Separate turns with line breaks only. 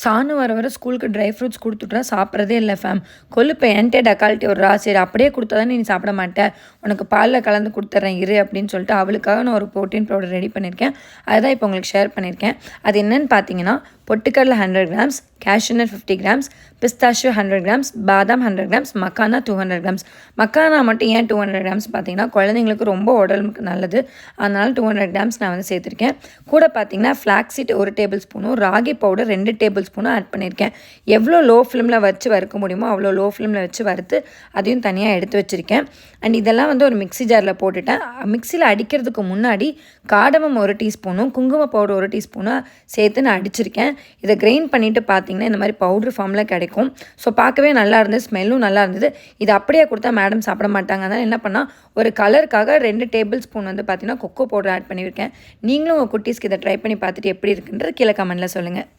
சாணு வர வர ஸ்கூலுக்கு ட்ரை ஃப்ரூட்ஸ் கொடுத்துட்றா சாப்பிட்றதே இல்லை ஃபேம். கொழுப்பு என்கிட்ட டக்கால்ட்டி விட்றா. சரி அப்படியே கொடுத்தா தானே நீ சாப்பிட மாட்டேன், உனக்கு பாலில் கலந்து கொடுத்துட்றேன் இரு அப்படின்னு சொல்லிட்டு அவளுக்காக நான் ஒரு ப்ரோட்டீன் பவுடர் ரெடி பண்ணியிருக்கேன். அதுதான் இப்போ உங்களுக்கு ஷேர் பண்ணியிருக்கேன். அது என்னென்னு பார்த்தீங்கன்னா பொட்டுக்கடலை 100 grams, cashew nut 50 grams, pistachio 100 grams, பாதாம் 100 கிராம்ஸ், மக்கானா 200 கிராம்ஸ். மக்கானா மட்டும் ஏன் 200 கிராம்ஸ் பார்த்தீங்கன்னா குழந்தைங்களுக்கு ரொம்ப உடம்புக்கு நல்லது, அதனால் 200 கிராம்ஸ் நான் வந்து சேர்த்துருக்கேன். கூட பார்த்தீங்கன்னா ஃப்ளாக்ஸீட் 1 டேபிள் ஸ்பூனும் ராகி பவுடர் 2 டேபிள் ஸ்பூனும் ஆட் பண்ணியிருக்கேன். எவ்வளோ லோ ஃப்ளேமில் வச்சு வறுக்க முடியுமோ அவ்வளோ லோ ஃப்ளேமில் வச்சு வறுத்து அதையும் தனியாக எடுத்து வச்சுருக்கேன். அண்ட் இதெல்லாம் வந்து ஒரு மிக்ஸி ஜாரில் போட்டுட்டேன். மிக்ஸியில் அடிக்கிறதுக்கு முன்னாடி காடமம் 1 டீஸ்பூனும் குங்கும பவுடர் 1 டீஸ்பூனும் சேர்த்து நான் அடிச்சிருக்கேன். இதை கிரைண்ட் பண்ணிவிட்டு பார்த்தீங்கன்னா இந்த மாதிரி பவுட்ரு ஃபார்மில் கிடைக்கும். ஸோ பார்க்கவே நல்லா இருந்தது, ஸ்மெல்லும் நல்லா இருந்தது. இது அப்படியே கொடுத்தா மேடம் சாப்பிட மாட்டாங்க. அதனால் என்ன பண்ணால் ஒரு கலருக்காக 2 டேபிள் ஸ்பூன் வந்து பார்த்தீங்கன்னா கொக்கோ பவுடர் ஆட் பண்ணியிருக்கேன். நீங்களும் உங்கள் குட்டீஸ்க்கு இதை ட்ரை பண்ணி பார்த்துட்டு எப்படி இருக்குன்றது கீழே கமெண்ட்டில் சொல்லுங்கள்.